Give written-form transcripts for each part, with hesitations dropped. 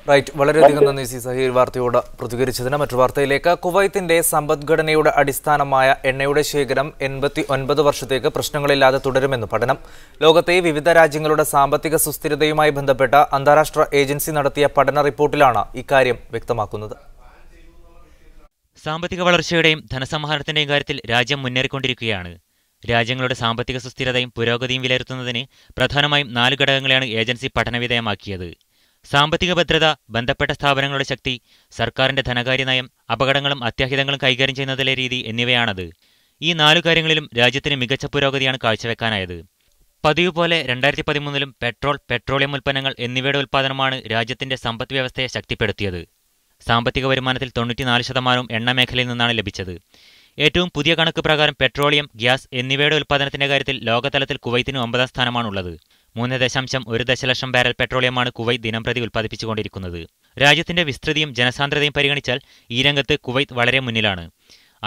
Right, വളരെയധികം നന്ദി C Zaheer വാർത്തയോട് പ്രതികരിച്ചതിന്. മറ്റു വാർത്തയിലേക്ക്. കുവൈത്തിന്റെ സമ്പദ്ഘടനയുടെ അടിസ്ഥാനമായ എണ്ണയുടെ ശേഖരം 89 വർഷത്തേക്ക് പ്രശ്നങ്ങളില്ലാതെ തുടരുമെന്ന് പഠനം. ലോകത്തെ വിവിധ രാജ്യങ്ങളുടെ സാമ്പത്തിക സുസ്ഥിരതയുമായി ബന്ധപ്പെട്ട അന്താരാഷ്ട്ര ഏജൻസി നടത്തിയ പഠന റിപ്പോർട്ടിലാണ് ഇക്കാര്യം വ്യക്തമാക്കുന്നത്. സാമ്പത്തിക വളർച്ചയുടെയും ധനസമാഹരണത്തിന്റെയും കാര്യത്തിൽ രാജ്യം മുന്നേറിക്കൊണ്ടിരിക്കുകയാണ്. രാജ്യങ്ങളുടെ സാമ്പത്തിക സുസ്ഥിരതയും പുരോഗതിയും വിലയിരുത്തുന്നതിന് പ്രധാനമായും 4 ഘടകങ്ങളെയാണ് ഏജൻസി പഠനവിധേയമാക്കിയത്. സാമ്പത്തിക ഭദ്രത, ബന്ധപ്പെട്ട സ്ഥാപനങ്ങളുടെ ശക്തി, സർക്കാരിന്റെ ധനകാര്യ നയം, അപകടങ്ങളും അത്യാഹിതങ്ങളും കൈകാര്യം ചെയ്യുന്നതിലെ രീതി എന്നിവയാണത്. ഈ 4 കാര്യങ്ങളിലും രാജ്യത്തിന് മികച്ച പുരോഗതിയാണ് കാഴ്ചവെക്കാനായത്. പതിവ് പോലെ 2013-ലും പെട്രോളിയം ഉൽപ്പന്നങ്ങൾ എന്നിവയുടെ ഉൽപ്പാദനമാണ് രാജ്യത്തിന്റെ സമ്പദ് വ്യവസ്ഥയെ ശക്തിപ്പെടുത്തിയത്. സാമ്പത്തിക വരുമാനത്തിൽ 94% എണ്ണ മേഖലയിൽ നിന്നാണ് ലഭിച്ചത്. ഏറ്റവും പുതിയ കണക്ക് പ്രകാരം പെട്രോളിയം, ഗ്യാസ് എന്നിവയുടെ ഉൽപ്പാദനത്തിന്റെ കാര്യത്തിൽ ലോകതലത്തിൽ കുവൈത്തിന് 9ാം സ്ഥാനമാണുള്ളത്. 3.1 ദശലക്ഷം ബാരൽ പെട്രോളിയമാണ് കുവൈത്ത് ദിനംപ്രതി ഉൽപ്പാദിപ്പിച്ചുകൊണ്ടിരിക്കുന്നത്. രാജ്യത്തിന്റെ വിസ്തൃതിയും ജനസാന്ദ്രതയും പരിഗണിച്ചാൽ ഈ രംഗത്ത് കുവൈത്ത് വളരെ മുന്നിലാണ്.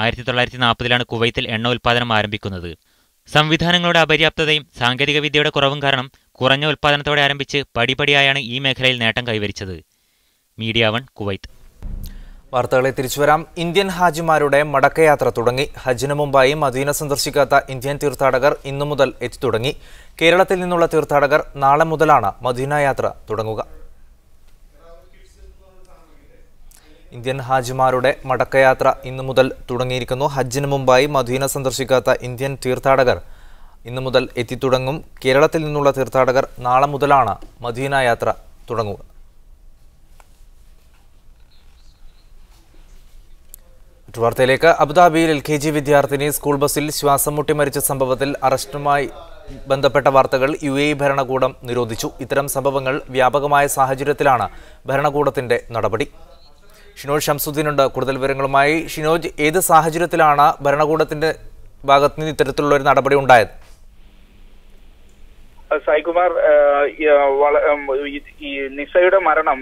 1940-ലാണ് കുവൈത്തിൽ എണ്ണ ഉൽപ്പാദനം ആരംഭിക്കുന്നത്. സംവിധാനങ്ങളുടെ അപര്യാപ്തതയും സാങ്കേതിക വിദ്യയുടെ കുറവും കാരണം കുറഞ്ഞ ഉൽപ്പാദനത്തോടെ ആരംഭിച്ച് പടിപടിയായാണ് ഈ മേഖലയിൽ നേട്ടം കൈവരിച്ചത്. Media 1 Kuwait. വാർത്തകളെ തിരിച്ചുവരാം. ഇന്ത്യൻ ഹാജിമാരുടെ മടക്കയാത്ര തുടങ്ങി. ഹജ്ജിന് മുമ്പായി മദീന സന്ദർശിക്കാത്ത ഇന്ത്യൻ തീർത്ഥാടകർ ഇന്നു മുതൽ എത്തിത്തുടങ്ങി. കേരളത്തിൽ നിന്നുള്ള തീർത്ഥാടകർ നാളെ മുതലാണ് മദീന യാത്ര തുടങ്ങുക. ഇന്ത്യൻ ഹാജിമാരുടെ മടക്കയാത്ര ഇന്നു മുതൽ തുടങ്ങിയിരിക്കുന്നു. ഹജ്ജിന് മുമ്പായി മദീന സന്ദർശിക്കാത്ത ഇന്ത്യൻ തീർത്ഥാടകർ ഇന്നു മുതൽ എത്തിത്തുടങ്ങും. കേരളത്തിൽ നിന്നുള്ള തീർത്ഥാടകർ നാളെ മുതലാണ് മദീന യാത്ര തുടങ്ങുക. വാർത്തയിലേക്ക്. അബുദാബിയിൽ LKG വിദ്യാർത്ഥിനി സ്കൂൾ ബസ്സിൽ ശ്വാസം മുട്ടി മരിച്ച സംഭവത്തിൽ അറസ്റ്റുമായി ബന്ധപ്പെട്ട വാർത്തകൾ UAE ഭരണകൂടം നിരോധിച്ചു. ഇത്തരം സംഭവങ്ങൾ വ്യാപകമായ സാഹചര്യത്തിലാണ് ഭരണകൂടത്തിന്റെ നടപടി. ഷിനോജ് ഷംസുദ്ദീനുണ്ട് കൂടുതൽ വിവരങ്ങളുമായി. ഷിനോജ്, ഏത് സാഹചര്യത്തിലാണ് ഭരണകൂടത്തിന്റെ ഭാഗത്ത് നിന്ന് ഇത്തരത്തിലുള്ള ഒരു നടപടി ഉണ്ടായത്? സായികുമാർ, ഈ നിസയുടെ മരണം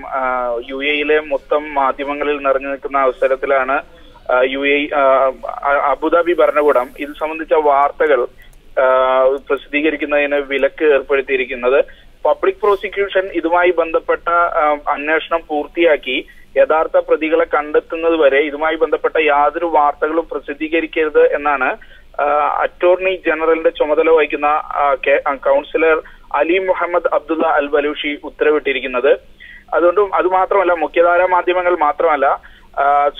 UAE മൊത്തം മാധ്യമങ്ങളിൽ നിറഞ്ഞു നിൽക്കുന്ന അവസരത്തിലാണ് UAE അബുദാബി ഭരണകൂടം ഇത് സംബന്ധിച്ച വാർത്തകൾ പ്രസിദ്ധീകരിക്കുന്നതിന് വിലക്ക് ഏർപ്പെടുത്തിയിരിക്കുന്നത്. പബ്ലിക് പ്രോസിക്യൂഷൻ ഇതുമായി ബന്ധപ്പെട്ട അന്വേഷണം പൂർത്തിയാക്കി യഥാർത്ഥ പ്രതികളെ കണ്ടെത്തുന്നത് വരെ ഇതുമായി ബന്ധപ്പെട്ട യാതൊരു വാർത്തകളും പ്രസിദ്ധീകരിക്കരുത് എന്നാണ് അറ്റോർണി ജനറലിന്റെ ചുമതല വഹിക്കുന്ന കൗൺസിലർ അലി മുഹമ്മദ് അബ്ദുള്ള അൽ ബലൂഷി ഉത്തരവിട്ടിരിക്കുന്നത്. അതുമാത്രമല്ല, മുഖ്യധാരാ മാധ്യമങ്ങൾ മാത്രമല്ല,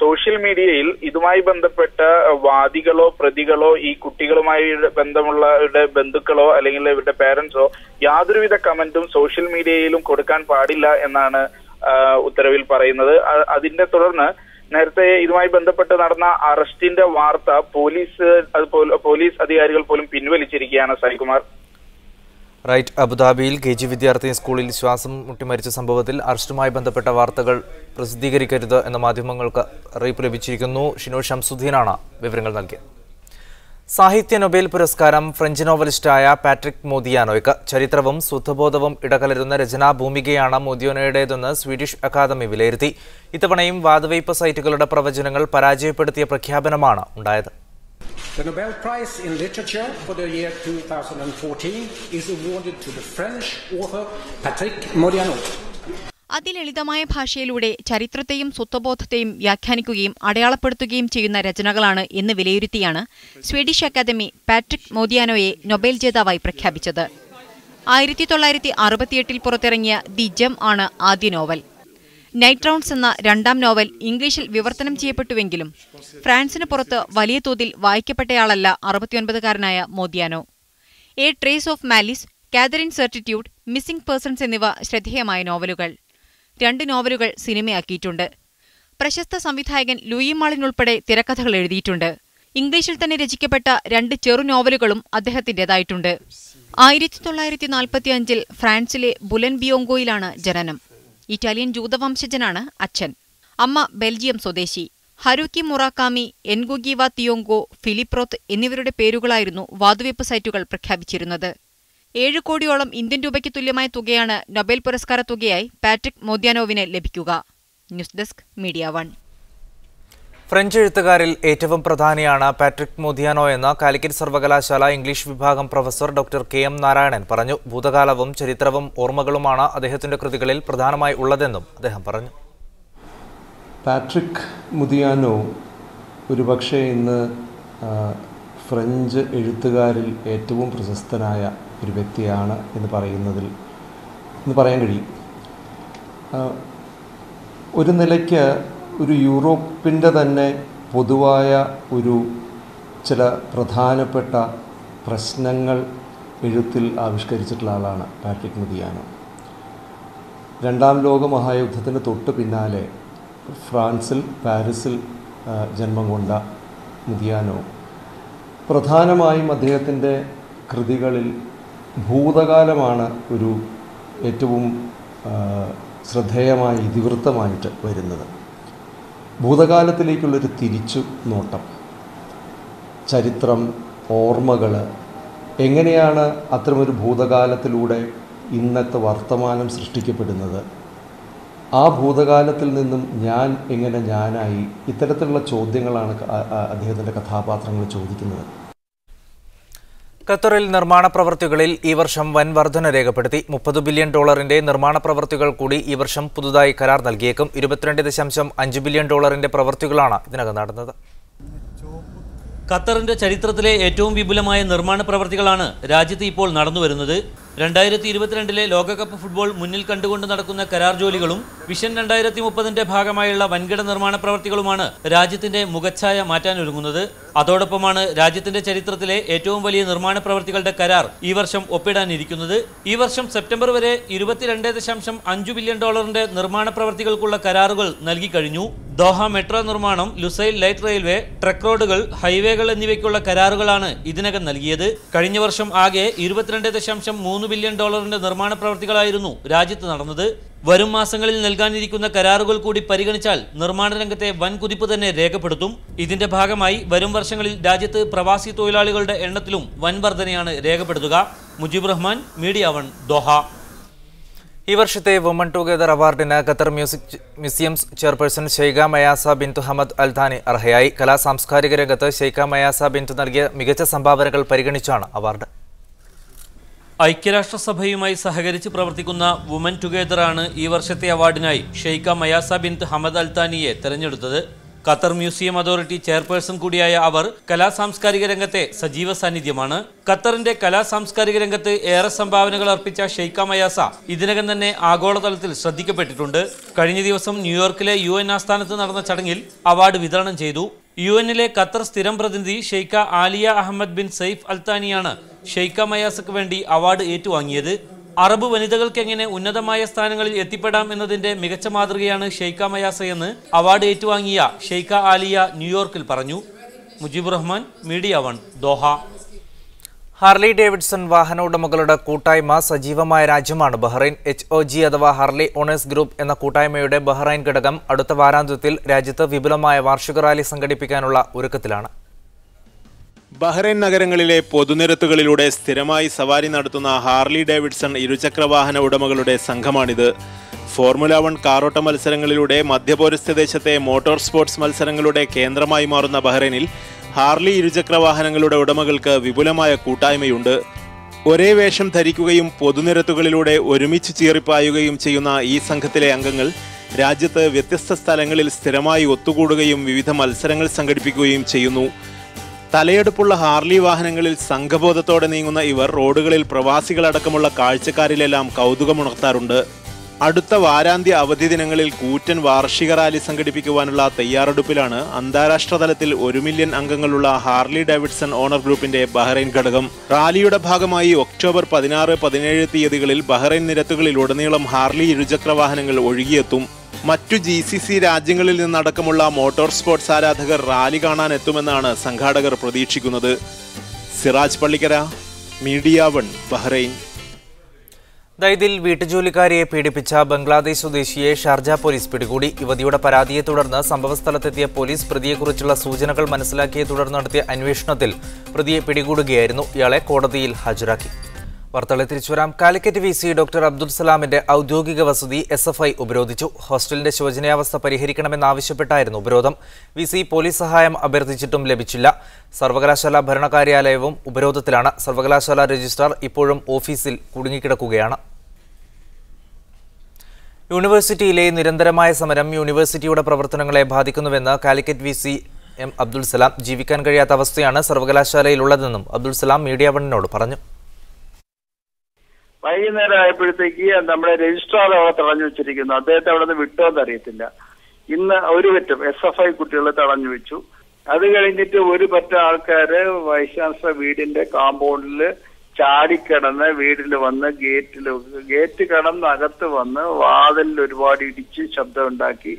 സോഷ്യൽ മീഡിയയിൽ ഇതുമായി ബന്ധപ്പെട്ട വാദികളോ പ്രതികളോ ഈ കുട്ടികളുമായി ബന്ധമുള്ളവരുടെ ബന്ധുക്കളോ അല്ലെങ്കിൽ ഇവരുടെ പേരൻസോ യാതൊരുവിധ കമന്റും സോഷ്യൽ മീഡിയയിലും കൊടുക്കാൻ പാടില്ല എന്നാണ് ഉത്തരവിൽ പറയുന്നത്. അതിന്റെ തുടർന്ന് നേരത്തെ ഇതുമായി ബന്ധപ്പെട്ട് നടന്ന അറസ്റ്റിന്റെ വാർത്ത പോലീസ് അധികാരികൾ പോലും പിൻവലിച്ചിരിക്കുകയാണ്. സായികുമാർ. റൈറ്റ്, അബുദാബിയിൽ KG വിദ്യാർത്ഥിനി സ്കൂളിൽ ശ്വാസം മുട്ടി മരിച്ച സംഭവത്തിൽ അറസ്റ്റുമായി ബന്ധപ്പെട്ട വാർത്തകൾ പ്രസിദ്ധീകരിക്കരുത് എന്ന മാധ്യമങ്ങൾക്ക് അറിയിപ്പ് ലഭിച്ചിരിക്കുന്നു. ഷിനോജ് ഷംസുദ്ദീനാണ് വിവരങ്ങൾ നൽകിയത്. സാഹിത്യ നൊബേൽ പുരസ്കാരം ഫ്രഞ്ച് നോവലിസ്റ്റായ പാട്രിക് മോദിയാനോയ്ക്ക്. ചരിത്രവും സ്വത്വബോധവും ഇടകലരുന്ന രചനാ ഭൂമികയാണ് മോദിയാനോയുടേതെന്ന് സ്വീഡിഷ് അക്കാദമി വിലയിരുത്തി. ഇത്തവണയും വാതുവയ്പ് സൈറ്റുകളുടെ പ്രവചനങ്ങൾ പരാജയപ്പെടുത്തിയ പ്രഖ്യാപനമാണ് ഉണ്ടായത്. The Nobel Prize in Literature for the year 2014 is awarded to the French author Patrick Modiano. അതിലളിതമായ ഭാഷയിലൂടെ ചരിത്രത്തെയും സ്വത്വബോധത്തെയും വ്യാഖ്യാനിക്കുകയും അടയാളപ്പെടുത്തുകയും ചെയ്യുന്ന രചനകളാണ് എന്ന് വിലയിരുത്തിയാണ് സ്വീഡിഷ് അക്കാദമി പാട്രിക് മോദിയാനോയെ നൊബേൽ ജേതാവായി പ്രഖ്യാപിച്ചത്. 1968 പുറത്തിറങ്ങിയ ദി ജം ആണ് ആദ്യ നോവൽ. നൈറ്റ് റൗണ്ട്സ് എന്ന രണ്ടാം നോവൽ ഇംഗ്ലീഷിൽ വിവർത്തനം ചെയ്യപ്പെട്ടുവെങ്കിലും ഫ്രാൻസിന് പുറത്ത് വലിയ തോതിൽ വായിക്കപ്പെട്ടയാളല്ല 69-കാരനായ Modiano. A trace of malice, Catherine certitude, missing persons എന്നിവ ശ്രദ്ധേയമായ നോവലുകൾ. 2 നോവലുകൾ സിനിമയാക്കിയിട്ടുണ്ട്. പ്രശസ്ത സംവിധായകൻ ലൂയി മാളിൻ ഉൾപ്പെടെ തിരക്കഥകൾ എഴുതിയിട്ടുണ്ട്. ഇംഗ്ലീഷിൽ തന്നെ രചിക്കപ്പെട്ട 2 ചെറു നോവലുകളും അദ്ദേഹത്തിന്റേതായിട്ടുണ്ട്. 1945 ഫ്രാൻസിലെ ബുലൻബിയോങ്കോയിലാണ് ജനനം. ഇറ്റാലിയൻ ജൂതവംശജനാണ് അച്ഛൻ. അമ്മ ബെൽജിയം സ്വദേശി. ഹരൂക്കി മുറാക്കാമി, എൻഗുഗീവ തിയോങ്കോ, ഫിലിപ്രോത്ത് എന്നിവരുടെ പേരുകളായിരുന്നു വാതുവയ്പ് സൈറ്റുകൾ പ്രഖ്യാപിച്ചിരുന്നത്. 7 കോടിയോളം ഇന്ത്യൻ രൂപയ്ക്ക് തുല്യമായ തുകയാണ് നൊബേൽ പുരസ്കാര തുകയായി പാട്രിക് മോദിയാനോവിന് ലഭിക്കുക. News desk media 1. ഫ്രഞ്ച് എഴുത്തുകാരിൽ ഏറ്റവും പ്രധാനിയാണ് പാട്രിക് മൊദിയാനോ എന്ന കാലിക്കറ്റ് സർവകലാശാല ഇംഗ്ലീഷ് വിഭാഗം പ്രൊഫസർ ഡോക്ടർ കെ.എം. നാരായണൻ പറഞ്ഞു. ഭൂതകാലവും ചരിത്രവും ഓർമ്മകളുമാണ് അദ്ദേഹത്തിന്റെ കൃതികളിൽ പ്രധാനമായി ഉള്ളതെന്നും അദ്ദേഹം പറഞ്ഞു. പാട്രിക് മൊദിയാനോ ഒരുപക്ഷെ ഇന്ന് ഫ്രഞ്ച് എഴുത്തുകാരിൽ ഏറ്റവും പ്രശസ്തനായ ഒരു വ്യക്തിയാണ് എന്ന് പറയാൻ കഴിയും. ഒരു നിലയ്ക്ക് ഒരു യൂറോപ്പിൻ്റെ തന്നെ പൊതുവായ ചില പ്രധാനപ്പെട്ട പ്രശ്നങ്ങൾ എഴുത്തിൽ ആവിഷ്കരിച്ചിട്ടുള്ള ആളാണ് പാട്രിക് മൊദിയാനോ. രണ്ടാം ലോക മഹായുദ്ധത്തിന് തൊട്ട് പിന്നാലെ ഫ്രാൻസിൽ പാരീസിൽ ജന്മം കൊണ്ട മൊദിയാനോ പ്രധാനമായും അദ്ദേഹത്തിൻ്റെ കൃതികളിൽ ഭൂതകാലമാണ് ഏറ്റവും ശ്രദ്ധേയമായ ഇതിവൃത്തമായിട്ട് വരുന്നത്. ഭൂതകാലത്തിലേക്കുള്ളൊരു തിരിച്ചു നോട്ടം, ചരിത്രം, ഓർമ്മകൾ, എങ്ങനെയാണ് അത്തരമൊരു ഭൂതകാലത്തിലൂടെ ഇന്നത്തെ വർത്തമാനം സൃഷ്ടിക്കപ്പെടുന്നത്, ആ ഭൂതകാലത്തിൽ നിന്നും ഞാൻ എങ്ങനെ ഞാനായി, ഇത്തരത്തിലുള്ള ചോദ്യങ്ങളാണ് അദ്ദേഹത്തിൻ്റെ കഥാപാത്രങ്ങൾ ചോദിക്കുന്നത്. ഖത്തറിൽ നിർമ്മാണ പ്രവൃത്തികളിൽ ഈ വർഷം വൻ വർധന രേഖപ്പെടുത്തി. $30 ബില്യൺ നിർമ്മാണ പ്രവൃത്തികൾ കൂടി ഈ വർഷം പുതുതായി കരാർ നൽകിയേക്കും. $22.5 ബില്യൺ പ്രവൃത്തികളാണ് ഇതിനകം നടന്നത്. ഖത്തറിന്റെ ചരിത്രത്തിലെ ഏറ്റവും വിപുലമായ നിർമ്മാണ പ്രവൃത്തികളാണ് രാജ്യത്ത് ഇപ്പോൾ നടന്നുവരുന്നത്. 2022 ലോകകപ്പ് ഫുട്ബോൾ മുന്നിൽ കണ്ടുകൊണ്ട് നടക്കുന്ന കരാർ ജോലികളും വിഷൻ 2030ന്റെ ഭാഗമായുള്ള വൻകിട നിർമ്മാണ പ്രവൃത്തികളുമാണ് രാജ്യത്തിന്റെ മുഖച്ഛായ മാറ്റാനൊരുങ്ങുന്നത്. അതോടൊപ്പമാണ് രാജ്യത്തിന്റെ ചരിത്രത്തിലെ ഏറ്റവും വലിയ നിർമ്മാണ പ്രവൃത്തികളുടെ കരാർ ഈ വർഷം ഒപ്പിടാനിരിക്കുന്നത്. ഈ വർഷം സെപ്റ്റംബർ വരെ $22.5 ബില്യൺ നിർമ്മാണ പ്രവൃത്തികൾക്കുള്ള കരാറുകൾ നൽകിക്കഴിഞ്ഞു. ദോഹ മെട്രോ നിർമ്മാണം, ലുസൈൽ ലൈറ്റ് റെയിൽവേ, ട്രക്ക് റോഡുകൾ, ഹൈവേകൾ എന്നിവയ്ക്കുള്ള കരാറുകളാണ് ഇതിനകം നൽകിയത്. കഴിഞ്ഞ വർഷം ആകെ $22.3 ബില്യൺ നിർമ്മാണ പ്രവൃത്തികളായിരുന്നു രാജ്യത്ത് നടന്നത്. വരും മാസങ്ങളിൽ നൽകാനിരിക്കുന്ന കരാറുകൾ കൂടി പരിഗണിച്ചാൽ നിർമ്മാണ രംഗത്തെ വൻ കുതിപ്പ് തന്നെ രേഖപ്പെടുത്തും. ഇതിന്റെ ഭാഗമായി വരും വർഷങ്ങളിൽ രാജ്യത്ത് പ്രവാസി തൊഴിലാളികളുടെ എണ്ണത്തിലും വൻ വർധനയാണ് രേഖപ്പെടുത്തുക. Mujeeb Rahman, media 1, Doha. ഈ വർഷത്തെ വുമൺ ടുഗദർ അവാർഡിന് Qatar museums chairperson Sheikha മയാസ ബിൻതു Hamad Al ഥാനി അർഹയായി. കലാ സാംസ്കാരിക രംഗത്ത് ഷെയ്ഖ മയാസ ബിൻതു നൽകിയ മികച്ച സംഭാവനകൾ പരിഗണിച്ചാണ് അവാർഡ്. ഐക്യരാഷ്ട്രസഭയുമായി സഹകരിച്ച് പ്രവർത്തിക്കുന്ന വുമൻ ടുഗദറാണ് ഈ വർഷത്തെ അവാർഡിനായി ഷെയ്ഖ മയാസ ബിൻത് ഹമദ് അൽ ഥാനിയെ തെരഞ്ഞെടുത്തത്. ഖത്തർ മ്യൂസിയം അതോറിറ്റി ചെയർപേഴ്സൺ കൂടിയായ അവർ കലാ സാംസ്കാരിക രംഗത്തെ സജീവ സാന്നിധ്യമാണ്. ഖത്തറിന്റെ കലാ സാംസ്കാരിക രംഗത്ത് ഏറെ സംഭാവനകൾ അർപ്പിച്ച ഷെയ്ഖ മയാസ ഇതിനകം തന്നെ ആഗോളതലത്തിൽ ശ്രദ്ധിക്കപ്പെട്ടിട്ടുണ്ട്. കഴിഞ്ഞ ദിവസം ന്യൂയോർക്കിലെ UN ആസ്ഥാനത്ത് നടന്ന ചടങ്ങിൽ അവാർഡ് വിതരണം ചെയ്തു. UN-ലെ ഖത്തർ സ്ഥിരം പ്രതിനിധി Sheikha Alya Ahmed bin Saif Al ഥാനിയാണ് ഷെയ്ഖ മയാസക്ക് വേണ്ടി അവാർഡ് ഏറ്റുവാങ്ങിയത്. അറബ് വനിതകൾക്ക് എങ്ങനെ ഉന്നതമായ സ്ഥാനങ്ങളിൽ എത്തിപ്പെടാം എന്നതിന്റെ മികച്ച മാതൃകയാണ് ഷെയ്ഖ മയാസയെന്ന് അവാർഡ് ഏറ്റുവാങ്ങിയ ഷെയ്ഖ ആലിയ ന്യൂയോർക്കിൽ പറഞ്ഞു. Mujeeb Rahman, media 1, Doha. Harley Davidson വാഹന ഉടമകളുടെ കൂട്ടായ്മ സജീവമായ രാജ്യമാണ് ബഹ്റൈൻ. HOG അഥവാ ഹാർലി ഓണേഴ്സ് ഗ്രൂപ്പ് എന്ന കൂട്ടായ്മയുടെ ബഹ്റൈൻ ഘടകം അടുത്ത വാരാന്ത്യത്തിൽ രാജ്യത്ത് വിപുലമായ വാർഷിക റാലി സംഘടിപ്പിക്കാനുള്ള ഒരുക്കത്തിലാണ്. ബഹ്റൈൻ നഗരങ്ങളിലെ പൊതുനിരത്തുകളിലൂടെ സ്ഥിരമായി സവാരി നടത്തുന്ന ഹാർലി ഡേവിഡ്സൺ ഇരുചക്രവാഹന ഉടമകളുടെ സംഘമാണിത്. ഫോർമുല 1 കാറോട്ട മത്സരങ്ങളിലൂടെ മധ്യപൗരസ്ത്യ ദേശത്തെ മോട്ടോർ സ്പോർട്സ് മത്സരങ്ങളുടെ കേന്ദ്രമായി മാറുന്ന ബഹ്റൈനിൽ ഹാർലി ഇരുചക്രവാഹനങ്ങളുടെ ഉടമകൾക്ക് വിപുലമായ കൂട്ടായ്മയുണ്ട്. ഒരേ വേഷം ധരിക്കുകയും പൊതുനിരത്തുകളിലൂടെ ഒരുമിച്ച് ചീറിപ്പായുകയും ചെയ്യുന്ന ഈ സംഘത്തിലെ അംഗങ്ങൾ രാജ്യത്ത് വ്യത്യസ്ത സ്ഥലങ്ങളിൽ സ്ഥിരമായി ഒത്തുകൂടുകയും വിവിധ മത്സരങ്ങൾ സംഘടിപ്പിക്കുകയും ചെയ്യുന്നു. തലയെടുപ്പുള്ള ഹാർലി വാഹനങ്ങളിൽ സംഘബോധത്തോടെ നീങ്ങുന്ന ഇവർ റോഡുകളിൽ പ്രവാസികളടക്കമുള്ള കാഴ്ചക്കാരിലെല്ലാം കൗതുകമുണർത്താറുണ്ട്. അടുത്ത വാരാന്ത്യ അവധി ദിനങ്ങളിൽ കൂറ്റൻ വാർഷിക റാലി സംഘടിപ്പിക്കുവാനുള്ള തയ്യാറെടുപ്പിലാണ് അന്താരാഷ്ട്ര തലത്തിൽ 1 മില്യൺ അംഗങ്ങളുള്ള ഹാർലി ഡേവിഡ്സൺ ഓണർ ഗ്രൂപ്പിന്റെ ബഹ്റൈൻ ഘടകം. റാലിയുടെ ഭാഗമായി ഒക്ടോബർ 16, 17 തീയതികളിൽ ബഹ്റൈൻ നിരത്തുകളിലുടനീളം ഹാർലി ഇരുചക്രവാഹനങ്ങൾ ഒഴുകിയെത്തും. മറ്റു GCC രാജ്യങ്ങളിൽ നിന്നടക്കമുള്ള മോട്ടോർ സ്പോർട്സ് ആരാധകർ റാലി കാണാനെത്തുമെന്നാണ് സംഘാടകർ പ്രതീക്ഷിക്കുന്നത്. Siraj Pallikkara, media 1, Bahrain. ദൈദിൽ വീട്ടുജോലിക്കാരിയെ പീഡിപ്പിച്ച ബംഗ്ലാദേശ് സ്വദേശിയെ ഷാർജ പോലീസ് പിടികൂടി. യുവതിയുടെ പരാതിയെ തുടർന്ന് സംഭവസ്ഥലത്തെത്തിയ പോലീസ് പ്രതിയെക്കുറിച്ചുള്ള സൂചനകൾ മനസ്സിലാക്കിയെ തുടർന്ന് നടത്തിയ അന്വേഷണത്തിൽ പ്രതിയെ പിടികൂടുകയായിരുന്നു. ഇയാളെ കോടതിയിൽ ഹാജരാക്കി. വാർത്തകളെ തിരിച്ചുവരാം. കാലിക്കറ്റ് VC ഡോക്ടർ അബ്ദുൽ സലാമിന്റെ ഔദ്യോഗിക വസതി SFI ഉപരോധിച്ചു. ഹോസ്റ്റലിന്റെ ശോചനീയാവസ്ഥ പരിഹരിക്കണമെന്നാവശ്യപ്പെട്ടായിരുന്നു ഉപരോധം. VC പോലീസ് സഹായം അഭ്യർത്ഥിച്ചിട്ടും ലഭിച്ചില്ല. സർവകലാശാല ഭരണകാര്യാലയവും ഉപരോധത്തിലാണ്. സർവകലാശാല രജിസ്ട്രാർ ഇപ്പോഴും ഓഫീസിൽ കുടുങ്ങിക്കിടക്കുകയാണ്. യൂണിവേഴ്സിറ്റിയിലെ നിരന്തരമായ സമരം യൂണിവേഴ്സിറ്റിയുടെ പ്രവർത്തനങ്ങളെ ബാധിക്കുന്നുവെന്ന് കാലിക്കറ്റ് VC അബ്ദുൽ സലാം. ജീവിക്കാൻ കഴിയാത്ത അവസ്ഥയാണ് സർവകലാശാലയിലുള്ളതെന്നും അബ്ദുൽ സലാം മീഡിയ വണ്ണിനോട് പറഞ്ഞു. വൈകുന്നേരം ആയപ്പോഴത്തേക്ക് നമ്മുടെ രജിസ്ട്രാർ അവിടെ തടഞ്ഞു വെച്ചിരിക്കുന്നു. അദ്ദേഹത്തെ അവിടെ നിന്ന് വിട്ടോന്ന് അറിയത്തില്ല. ഇന്ന് ഒരു പറ്റം SFI കുട്ടികളെ തടഞ്ഞു വെച്ചു. അത് കഴിഞ്ഞിട്ട് ഒരു പറ്റം ആൾക്കാര് വൈസ് ചാൻസലർ വീടിന്റെ കോമ്പൗണ്ടിൽ ചാടിക്കിടന്ന് വീട്ടിൽ വന്ന് ഗേറ്റ് കടന്ന് അകത്ത് വന്ന് വാതിലിൽ ഒരുപാട് ഇടിച്ച് ശബ്ദം ഉണ്ടാക്കി.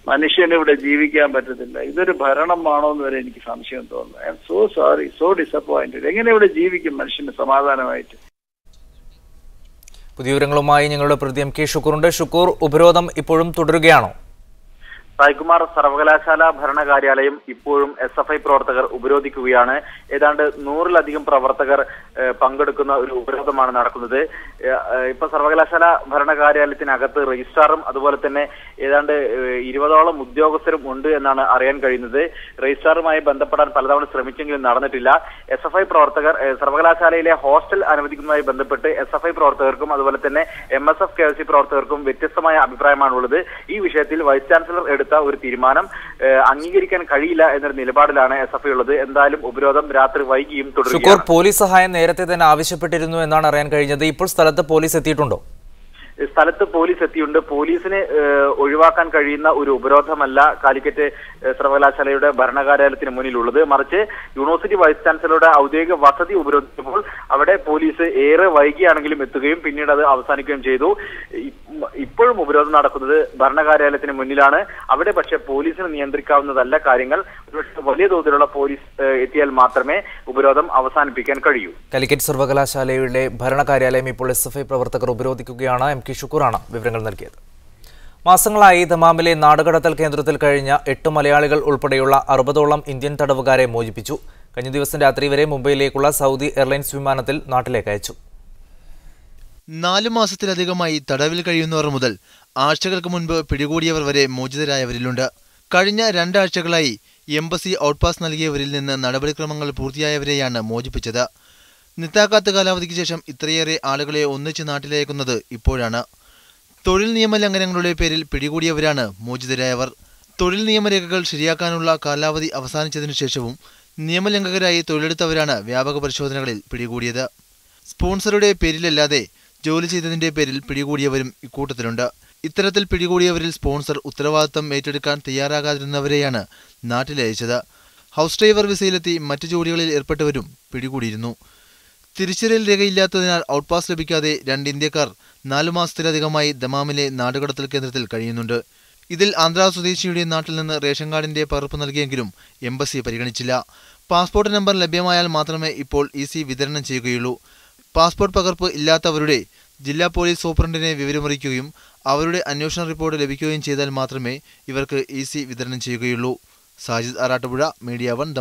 മനുഷ്യന് ഇവിടെ ജീവിക്കാൻ പറ്റത്തില്ല. ഇതൊരു ഭരണമാണോ എന്ന് വരെ എനിക്ക് സംശയം തോന്നുന്നു. I M so sorry, so disappointed. എങ്ങനെ ഇവിടെ ജീവിക്കും മനുഷ്യന് സമാധാനമായിട്ട്? പുതിയ വിവരങ്ങളുമായി ഞങ്ങളുടെ പ്രതി MK ഷുക്കൂറുണ്ട്. ഷുക്കൂർ, ഉപരോധം ഇപ്പോഴും തുടരുകയാണോ? സായികുമാർ, സർവകലാശാല ഭരണകാര്യാലയം ഇപ്പോഴും SFI പ്രവർത്തകർ ഉപരോധിക്കുകയാണ്. ഏതാണ്ട് 100-ലധികം പ്രവർത്തകർ പങ്കെടുക്കുന്ന ഒരു ഉപരോധമാണ് നടക്കുന്നത്. ഇപ്പൊ സർവകലാശാല ഭരണകാര്യാലയത്തിനകത്ത് രജിസ്ട്രാറും അതുപോലെ തന്നെ ഏതാണ്ട് 20ഓളം ഉദ്യോഗസ്ഥരും ഉണ്ട് എന്നാണ് അറിയാൻ കഴിയുന്നത്. രജിസ്ട്രാറുമായി ബന്ധപ്പെടാൻ പലതവണ ശ്രമിച്ചെങ്കിലും നടന്നിട്ടില്ല. SFI പ്രവർത്തകർ സർവകലാശാലയിലെ ഹോസ്റ്റൽ അനുവദിക്കുന്നതുമായി ബന്ധപ്പെട്ട് SFI പ്രവർത്തകർക്കും അതുപോലെ തന്നെ MSF KLC പ്രവർത്തകർക്കും വ്യത്യസ്തമായ അഭിപ്രായമാണുള്ളത്. ഈ വിഷയത്തിൽ വൈസ് ചാൻസലർ എടുത്ത ഒരു തീരുമാനം അംഗീകരിക്കാൻ കഴിയില്ല എന്നൊരു നിലപാടിലാണ് SFI ഉള്ളത്. എന്തായാലും ഉപരോധം രാത്രി വൈകിയും തുടരുകയാണ്. പോലീസ് സഹായം നേരത്തെ തന്നെ ആവശ്യപ്പെട്ടിരുന്നു എന്നാണ് അറിയാൻ കഴിഞ്ഞത്. ഇപ്പോൾ സ്ഥലത്ത് പോലീസ് എത്തിയിട്ടുണ്ടോ? സ്ഥലത്ത് പോലീസ് എത്തിയുണ്ട്. പോലീസിന് ഒഴിവാക്കാൻ കഴിയുന്ന ഒരു ഉപരോധമല്ല കാലിക്കറ്റ് സർവകലാശാലയുടെ ഭരണകാര്യാലയത്തിന് മുന്നിലുള്ളത്. മറിച്ച് യൂണിവേഴ്സിറ്റി വൈസ് ചാൻസലറുടെ ഔദ്യോഗിക വസതി ഉപരോധിച്ചപ്പോൾ അവിടെ പോലീസ് ഏറെ വൈകിയാണെങ്കിലും എത്തുകയും പിന്നീട് അത് അവസാനിക്കുകയും ചെയ്തു. ഇപ്പോഴും ഉപരോധം നടക്കുന്നത് ഭരണകാര്യാലയത്തിന് മുന്നിലാണ്. അവിടെ പക്ഷേ പോലീസിന് നിയന്ത്രിക്കാവുന്നതല്ല കാര്യങ്ങൾ. വലിയ തോതിലുള്ള പോലീസ് എത്തിയാൽ മാത്രമേ ഉപരോധം അവസാനിപ്പിക്കാൻ കഴിയൂ. കാലിക്കറ്റ് സർവകലാശാലയുടെ ഭരണകാര്യാലയം ഇപ്പോൾ SFI പ്രവർത്തകർ ഉപരോധിക്കുകയാണ്. MK ഷുക്കൂറാണ് വിവരങ്ങൾ നൽകിയത്. മാസങ്ങളായി ദമാമിലെ നാടുകടത്തൽ കേന്ദ്രത്തിൽ കഴിഞ്ഞ 8 മലയാളികൾ ഉൾപ്പെടെയുള്ള 60ഓളം ഇന്ത്യൻ തടവുകാരെ മോചിപ്പിച്ചു. കഴിഞ്ഞ ദിവസം രാത്രി വരെ മുംബൈയിലേക്കുള്ള സൗദി എയർലൈൻസ് വിമാനത്തിൽ നാട്ടിലേക്ക് അയച്ചു. 4 മാസത്തിലധികമായി തടവിൽ കഴിയുന്നവർ മുതൽ ആഴ്ചകൾക്ക് മുൻപ് പിടികൂടിയവർ വരെ മോചിതരായവരിലുണ്ട്. കഴിഞ്ഞ 2 ആഴ്ചകളായി എംബസി ഔട്ട്പാസ് നൽകിയവരിൽ നിന്ന് നടപടിക്രമങ്ങൾ പൂർത്തിയായവരെയാണ് മോചിപ്പിച്ചത്. നിത്താക്കാത്ത കാലാവധിക്ക് ശേഷം ഇത്രയേറെ ആളുകളെ ഒന്നിച്ച് നാട്ടിലയക്കുന്നത് ഇപ്പോഴാണ്. തൊഴിൽ നിയമലംഘനങ്ങളുടെ പേരിൽ പിടികൂടിയവരാണ് മോചിതരായവർ. തൊഴിൽ നിയമരേഖകൾ ശരിയാക്കാനുള്ള കാലാവധി അവസാനിച്ചതിനു ശേഷവും നിയമലംഘകരായി തൊഴിലെടുത്തവരാണ് വ്യാപക പരിശോധനകളിൽ പിടികൂടിയത്. സ്പോൺസറുടെ പേരിലല്ലാതെ ജോലി ചെയ്തതിന്റെ പേരിൽ പിടികൂടിയവരും ഇക്കൂട്ടത്തിലുണ്ട്. ഇത്തരത്തിൽ പിടികൂടിയവരിൽ സ്പോൺസർ ഉത്തരവാദിത്തം ഏറ്റെടുക്കാൻ തയ്യാറാകാതിരുന്നവരെയാണ് നാട്ടിലയച്ചത്. ഹൗസ് ഡ്രൈവർ വിസയിലെത്തി മറ്റു ജോലികളിൽ ഏർപ്പെട്ടവരും പിടികൂടിയിരുന്നു. തിരിച്ചറിയൽ രേഖയില്ലാത്തതിനാൽ ഔട്ട്പാസ് ലഭിക്കാതെ 2 ഇന്ത്യക്കാർ 4 മാസത്തിലധികമായി ദമാമിലെ നാടുകടത്തൽ കേന്ദ്രത്തിൽ കഴിയുന്നുണ്ട്. ഇതിൽ ആന്ധ്ര സ്വദേശിയുടെ നാട്ടിൽ നിന്ന് റേഷൻ കാർഡിന്റെ പകർപ്പ് നൽകിയെങ്കിലും എംബസി പരിഗണിച്ചില്ല. പാസ്പോർട്ട് നമ്പർ ലഭ്യമായാൽ മാത്രമേ ഇപ്പോൾ EC വിതരണം ചെയ്യുകയുള്ളൂ. പാസ്പോർട്ട് പകർപ്പ് ഇല്ലാത്തവരുടെ ജില്ലാ പോലീസ് സൂപ്രണ്ടിനെ വിവരമറിയിക്കുകയും അവരുടെ അന്വേഷണ റിപ്പോർട്ട് ലഭിക്കുകയും ചെയ്താൽ മാത്രമേ ഇവർക്ക് EC വിതരണം ചെയ്യുകയുള്ളൂ. സാജിദ് ആറാട്ടുപുഴ, മീഡിയ 1.